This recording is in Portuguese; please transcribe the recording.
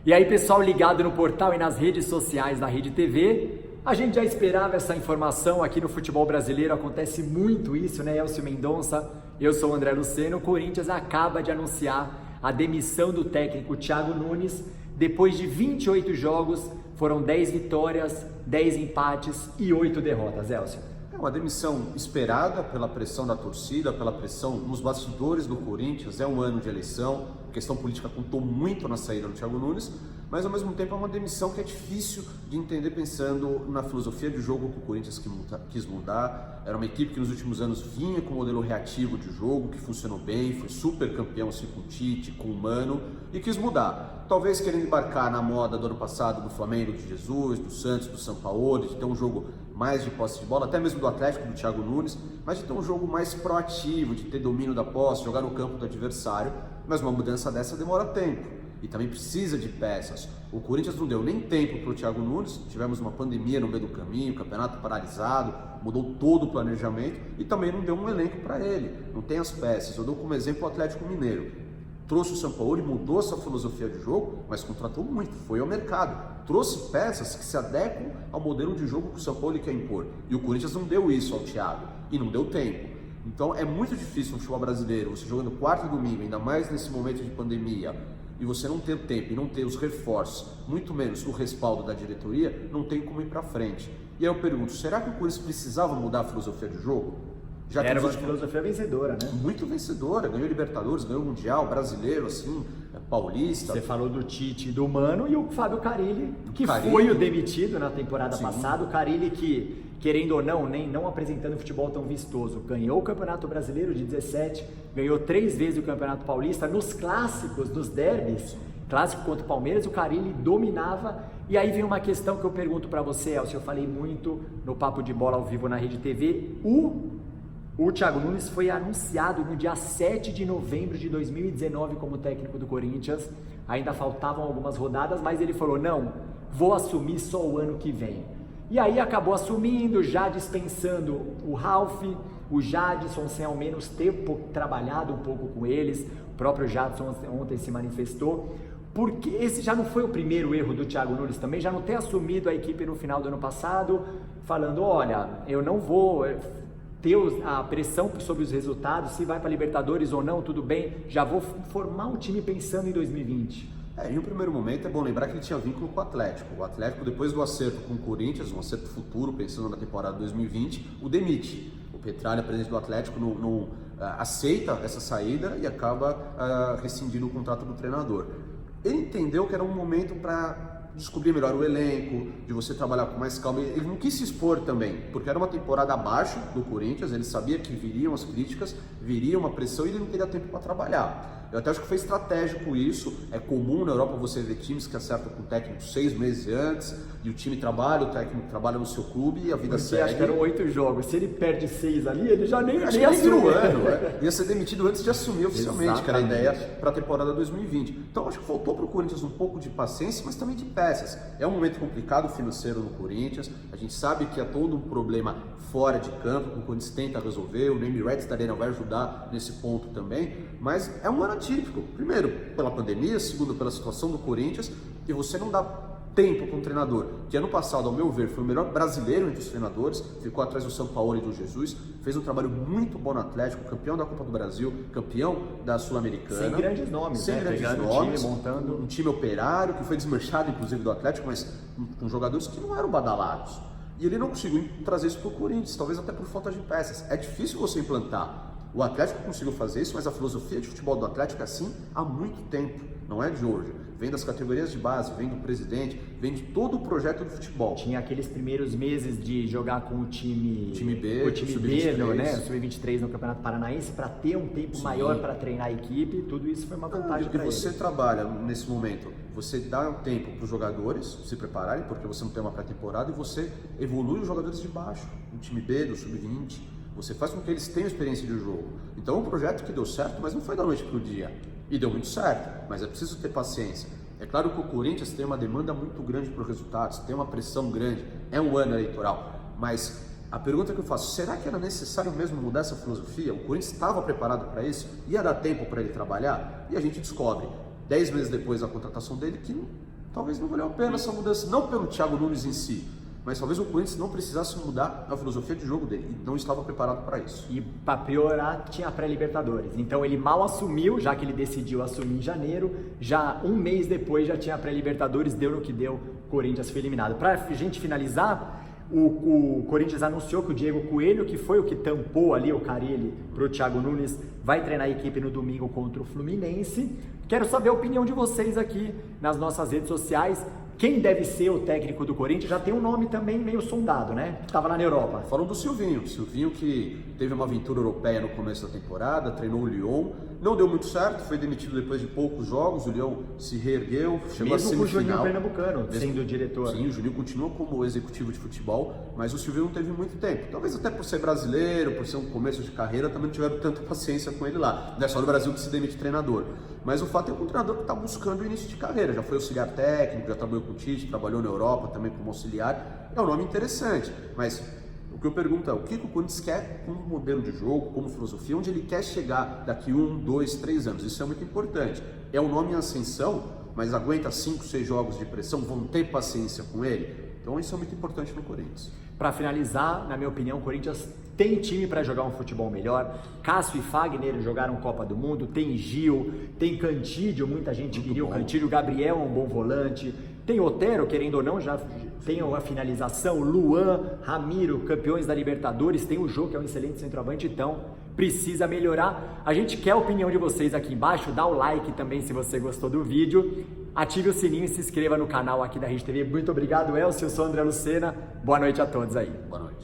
E aí, pessoal ligado no portal e nas redes sociais da Rede TV, a gente já esperava essa informação aqui no futebol brasileiro, acontece muito isso, né, Elcio Mendonça? Eu sou o André Luceno, o Corinthians acaba de anunciar a demissão do técnico Thiago Nunes. Depois de 28 jogos, foram 10 vitórias, 10 empates e 8 derrotas, Elcio. É uma demissão esperada pela pressão da torcida, pela pressão nos bastidores do Corinthians. É um ano de eleição, a questão política contou muito na saída do Thiago Nunes, mas ao mesmo tempo é uma demissão que é difícil de entender pensando na filosofia de jogo que o Corinthians quis mudar. Era uma equipe que nos últimos anos vinha com um modelo reativo de jogo, que funcionou bem, foi super campeão assim, com o Tite, com o Mano, e quis mudar. Talvez querendo embarcar na moda do ano passado do Flamengo, de Jesus, do Santos, do Sampaoli, de ter um jogo mais de posse de bola, até mesmo do Atlético, do Thiago Nunes, mas de ter um jogo mais proativo, de ter domínio da posse, jogar no campo do adversário. Mas uma mudança dessa demora tempo e também precisa de peças. O Corinthians não deu nem tempo para o Thiago Nunes, tivemos uma pandemia no meio do caminho, campeonato paralisado, mudou todo o planejamento e também não deu um elenco para ele, não tem as peças. Eu dou como exemplo o Atlético Mineiro. Trouxe o Sampaoli, mudou essa filosofia de jogo, mas contratou muito, foi ao mercado. Trouxe peças que se adequam ao modelo de jogo que o Sampaoli quer impor. E o Corinthians não deu isso ao Thiago e não deu tempo. Então é muito difícil no futebol brasileiro, você jogando quarto e domingo, ainda mais nesse momento de pandemia, e você não ter tempo e não ter os reforços, muito menos o respaldo da diretoria, não tem como ir para frente. E aí eu pergunto, será que o Corinthians precisava mudar a filosofia de jogo? Já era uma filosofia vencedora, né? Muito vencedora, ganhou Libertadores, ganhou Mundial, brasileiro, assim, paulista. Você falou do Tite e do Mano e o Fábio Carille, que foi o demitido na temporada passada. O Carille que, querendo ou não, nem não apresentando futebol tão vistoso, ganhou o Campeonato Brasileiro de 17, ganhou 3 vezes o Campeonato Paulista, nos clássicos, nos derbys, clássico contra o Palmeiras, o Carille dominava. E aí vem uma questão que eu pergunto para você, Elcio, eu falei muito no Papo de Bola ao vivo na Rede TV, o Thiago Nunes foi anunciado no dia 7 de novembro de 2019 como técnico do Corinthians. Ainda faltavam algumas rodadas, mas ele falou, não, vou assumir só o ano que vem. E aí acabou assumindo, já dispensando o Ralf, o Jadson, sem ao menos ter trabalhado um pouco com eles. O próprio Jadson ontem se manifestou. Porque esse já não foi o primeiro erro do Thiago Nunes também, já não ter assumido a equipe no final do ano passado, falando, olha, eu não vou ter a pressão sobre os resultados, se vai para Libertadores ou não, tudo bem, já vou formar um time pensando em 2020. Em um primeiro momento é bom lembrar que ele tinha vínculo com o Atlético. O Atlético, depois do acerto com o Corinthians, um acerto futuro, pensando na temporada 2020, o demite. O Petralha, presidente do Atlético, não aceita essa saída e acaba rescindindo o contrato do treinador. Ele entendeu que era um momento para descobrir melhor o elenco, de você trabalhar com mais calma. Ele não quis se expor também, porque era uma temporada abaixo do Corinthians, ele sabia que viriam as críticas, viria uma pressão e ele não teria tempo para trabalhar. Eu até acho que foi estratégico isso, é comum na Europa você ver times que acertam com o técnico 6 meses antes, e o time trabalha, o técnico trabalha no seu clube e a vida segue. Acho que eram 8 jogos, se ele perde 6 ali, ele já nem assume o ano, ia ser demitido antes de assumir oficialmente, Exatamente. Que era a ideia para a temporada 2020. Então acho que faltou para o Corinthians um pouco de paciência, mas também de peças. É um momento complicado financeiro no Corinthians, a gente sabe que há todo um problema fora de campo, que o Corinthians tenta resolver, o Name Rights da Arena vai ajudar nesse ponto também, mas é um ano atípico. Primeiro, pela pandemia, segundo, pela situação do Corinthians, e você não dá tempo para um treinador, que ano passado, ao meu ver, foi o melhor brasileiro entre os treinadores, ficou atrás do Sampaoli e do Jesus, fez um trabalho muito bom no Atlético, campeão da Copa do Brasil, campeão da Sul-Americana. Sem grandes nomes, sem grandes pegando nomes, time, montando um time operário, que foi desmanchado, inclusive, do Atlético, mas com jogadores que não eram badalados. E ele não conseguiu trazer isso para o Corinthians, talvez até por falta de peças. É difícil você implantar. O Atlético conseguiu fazer isso, mas a filosofia de futebol do Atlético é assim há muito tempo, não é de hoje. Vem das categorias de base, vem do presidente, vem de todo o projeto do futebol. Tinha aqueles primeiros meses de jogar com o time B, o time B, né, o Sub-23 no Campeonato Paranaense, para ter um tempo maior para treinar a equipe, tudo isso foi uma vantagem para ele. E você trabalha nesse momento, você dá um tempo para os jogadores se prepararem, porque você não tem uma pré-temporada, e você evolui os jogadores de baixo, do time B, do Sub-20. Você faz com que eles tenham experiência de jogo. Então é um projeto que deu certo, mas não foi da noite para o dia. E deu muito certo, mas é preciso ter paciência. É claro que o Corinthians tem uma demanda muito grande para os resultados, tem uma pressão grande, é um ano eleitoral. Mas a pergunta que eu faço, será que era necessário mesmo mudar essa filosofia? O Corinthians estava preparado para isso? Ia dar tempo para ele trabalhar? E a gente descobre, 10 meses depois da contratação dele, que talvez não valeu a pena essa mudança, não pelo Thiago Nunes em si, mas talvez o Corinthians não precisasse mudar a filosofia de jogo dele, e não estava preparado para isso. E para piorar, tinha a pré-Libertadores. Então ele mal assumiu, já que ele decidiu assumir em janeiro, já um mês depois já tinha a pré-Libertadores, deu no que deu, o Corinthians foi eliminado. Para a gente finalizar, o Corinthians anunciou que o Diego Coelho, que foi o que tampou ali o Carille para o Thiago Nunes, vai treinar a equipe no domingo contra o Fluminense. Quero saber a opinião de vocês aqui nas nossas redes sociais. Quem deve ser o técnico do Corinthians? Já tem um nome também meio sondado, né? Que estava lá na Europa. Falam do Silvinho. Silvinho que teve uma aventura europeia no começo da temporada, treinou o Lyon, não deu muito certo, foi demitido depois de poucos jogos, o Lyon se reergueu, chegou mesmo a semifinal. com o Juninho Pernambucano sendo o diretor. Sim, o Juninho continua como executivo de futebol, mas o Silvinho não teve muito tempo. Talvez até por ser brasileiro, por ser um começo de carreira, também não tiveram tanta paciência com ele lá. Não é só no Brasil que se demite treinador. Mas o fato é que é um treinador que está buscando o início de carreira, já foi auxiliar técnico, já trabalhou com o Tite, trabalhou na Europa também como auxiliar. É um nome interessante, mas o que eu pergunto é o que o Corinthians quer como modelo de jogo, como filosofia, onde ele quer chegar daqui 1, 2, 3 anos. Isso é muito importante. É um nome em ascensão, mas aguenta 5, 6 jogos de pressão, vão ter paciência com ele. Então isso é muito importante no Corinthians. Para finalizar, na minha opinião, o Corinthians tem time para jogar um futebol melhor. Cássio e Fagner jogaram Copa do Mundo, tem Gil, tem Cantídio, muita gente queria o Cantídio, Gabriel é um bom volante, tem Otero, querendo ou não, já tem a finalização, Luan, Ramiro, campeões da Libertadores, tem o Jô, que é um excelente centroavante, então precisa melhorar. A gente quer a opinião de vocês aqui embaixo, dá o like também se você gostou do vídeo, ative o sininho e se inscreva no canal aqui da Rede TV. Muito obrigado, Elcio, eu sou o André Lucena, boa noite a todos aí. Boa noite.